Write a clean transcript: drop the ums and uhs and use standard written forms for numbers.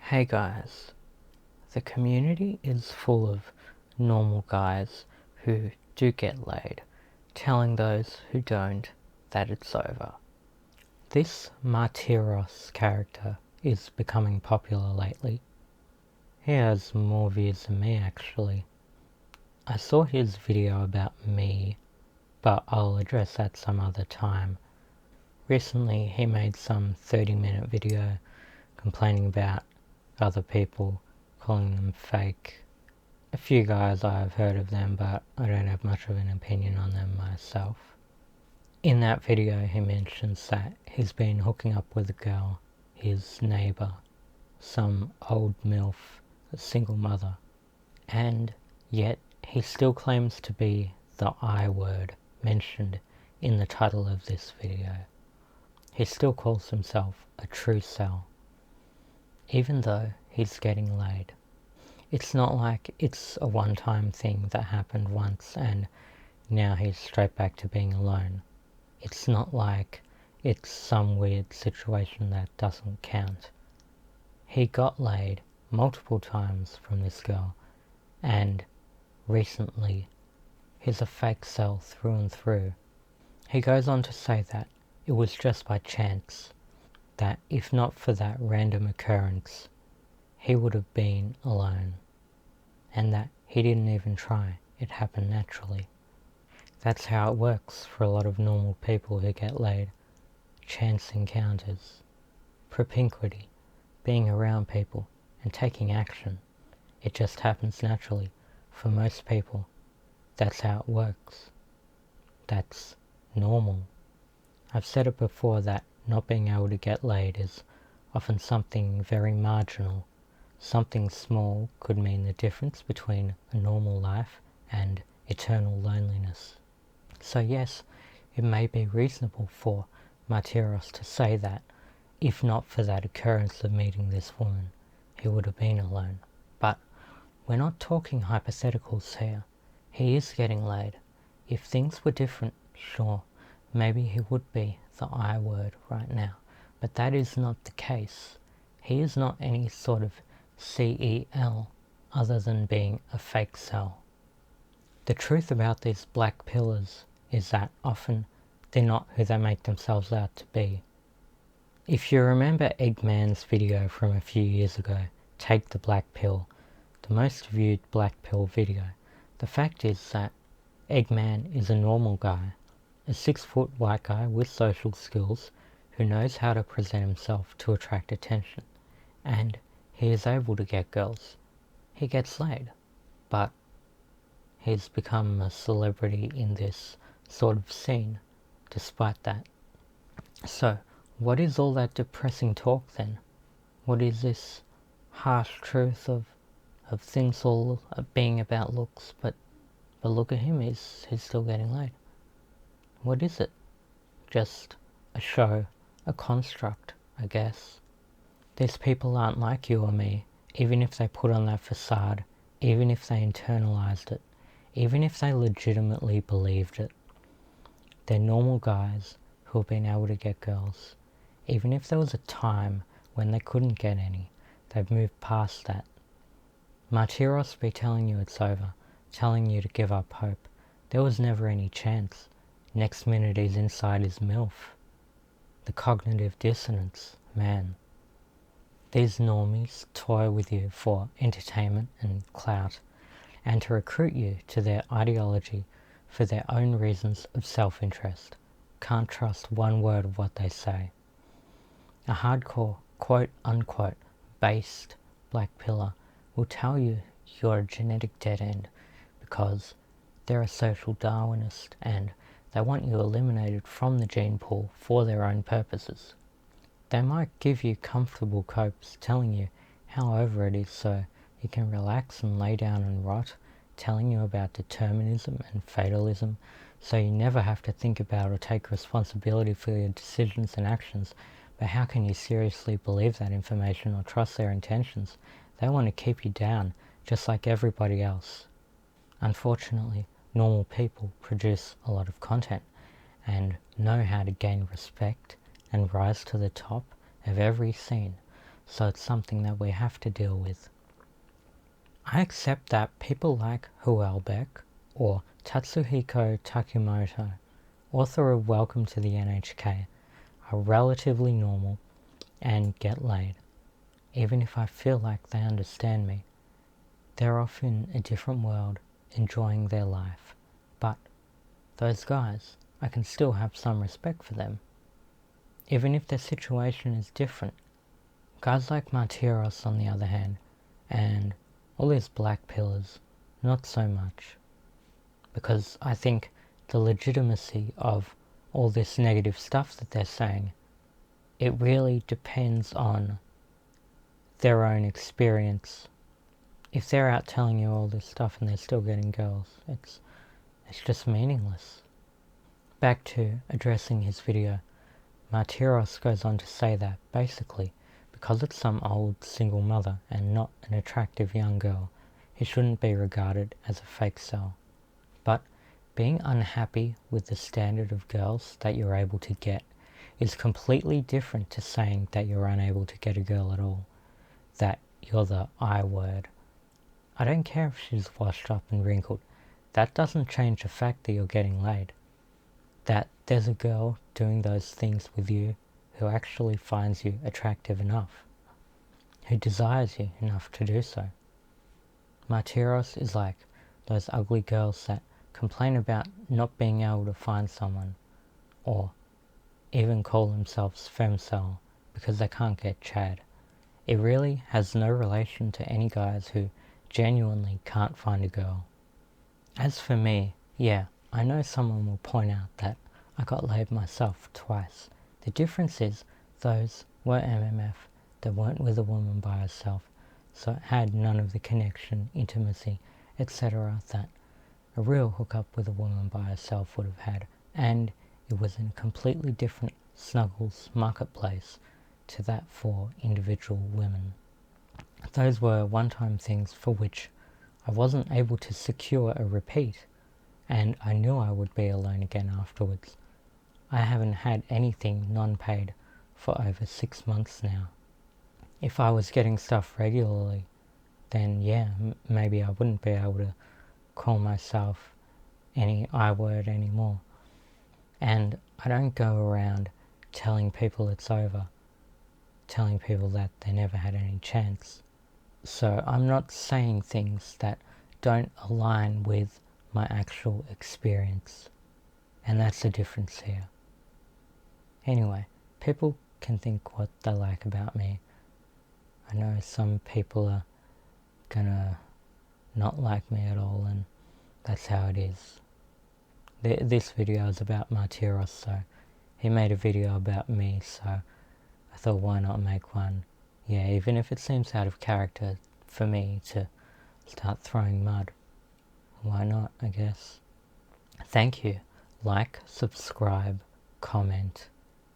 Hey guys, the community is full of normal guys who do get laid, telling those who don't that it's over. This Martyros character is becoming popular lately. He has more views than me actually. I saw his video about me, but I'll address that some other time. Recently he made some 30-minute video complaining about other people, calling them fake. A few guys I've heard of them, but I don't have much of an opinion on them myself. In that video he mentions that he's been hooking up with a girl, his neighbour, some old MILF, a single mother, and yet he still claims to be the I word mentioned in the title of this video. He still calls himself a true cell, even though he's getting laid. It's not like it's a one-time thing that happened once and now he's straight back to being alone. It's not like it's some weird situation that doesn't count. He got laid multiple times from this girl, and recently he's a fake cell through and through. He goes on to say that it was just by chance, that if not for that random occurrence, he would have been alone, and that he didn't even try, it happened naturally. That's how it works for a lot of normal people who get laid. Chance encounters, propinquity, being around people and taking action. It just happens naturally for most people. That's how it works. That's normal. I've said it before that not being able to get laid is often something very marginal. Something small could mean the difference between a normal life and eternal loneliness. So yes, it may be reasonable for Martyros to say that if not for that occurrence of meeting this woman, he would have been alone. But we're not talking hypotheticals here. He is getting laid. If things were different, sure, maybe he would be the I word right now. But that is not the case. He is not any sort of CEL other than being a fake cell. The truth about these black pillars is that often they're not who they make themselves out to be. If you remember Eggman's video from a few years ago, Take the Black Pill, the most viewed black pill video, the fact is that Eggman is a normal guy, a 6-foot white guy with social skills who knows how to present himself to attract attention, and he is able to get girls. He gets laid, but he's become a celebrity in this sort of scene despite that. So what is all that depressing talk then? What is this harsh truth of things all being about looks, but look at him, he's still getting laid? What is it? Just a show, a construct, I guess. These people aren't like you or me, even if they put on that facade, even if they internalized it, even if they legitimately believed it. They're normal guys who have been able to get girls. Even if there was a time when they couldn't get any, they've moved past that. Martyros be telling you it's over, telling you to give up hope. There was never any chance. Next minute he's inside his MILF. The cognitive dissonance, man. These normies toy with you for entertainment and clout, and to recruit you to their ideology for their own reasons of self-interest. Can't trust one word of what they say. A hardcore, quote-unquote, based black pillar will tell you you're a genetic dead end because they're a social Darwinist and they want you eliminated from the gene pool for their own purposes. They might give you comfortable copes telling you how over it is so you can relax and lay down and rot, telling you about determinism and fatalism so you never have to think about or take responsibility for your decisions and actions. But how can you seriously believe that information or trust their intentions? They want to keep you down, just like everybody else. Unfortunately, normal people produce a lot of content and know how to gain respect and rise to the top of every scene. so it's something that we have to deal with. I accept that people like Huelbeck or Tatsuhiko Takumoto, author of Welcome to the NHK, are relatively normal and get laid. Even if I feel like they understand me, they're off in a different world enjoying their life. But those guys, I can still have some respect for them. Even if their situation is different. Guys like Martyros, on the other hand, and all these black pillars, not so much. Because I think the legitimacy of all this negative stuff that they're saying, it really depends on their own experience. If they're out telling you all this stuff and they're still getting girls, it's just meaningless. Back to addressing his video, Martyros goes on to say that, basically, because it's some old single mother and not an attractive young girl, he shouldn't be regarded as a fakecel. But being unhappy with the standard of girls that you're able to get is completely different to saying that you're unable to get a girl at all, that you're the I word. I don't care if she's washed up and wrinkled. That doesn't change the fact that you're getting laid. That there's a girl doing those things with you who actually finds you attractive enough, who desires you enough to do so. Martyros is like those ugly girls that complain about not being able to find someone, or even call themselves femcel because they can't get Chad. It really has no relation to any guys who genuinely can't find a girl. As for me, yeah, I know someone will point out that I got laid myself twice. The difference is those were MMF, they weren't with a woman by herself, so it had none of the connection, intimacy, etc. that a real hookup with a woman by herself would have had, and it was in a completely different snuggles marketplace to that for individual women. Those were one-time things for which I wasn't able to secure a repeat, and I knew I would be alone again afterwards. I haven't had anything non-paid for over 6 months now. If I was getting stuff regularly, then yeah, maybe I wouldn't be able to call myself any I word anymore. And I don't go around telling people it's over, telling people that they never had any chance. So I'm not saying things that don't align with my actual experience. And that's the difference here. Anyway, people can think what they like about me. I know some people are gonna not like me at all, and that's how it is. This video is about Martyros, so he made a video about me, so I thought why not make one. Yeah, even if it seems out of character for me to start throwing mud. Why not, I guess. Thank you. Like, subscribe, comment.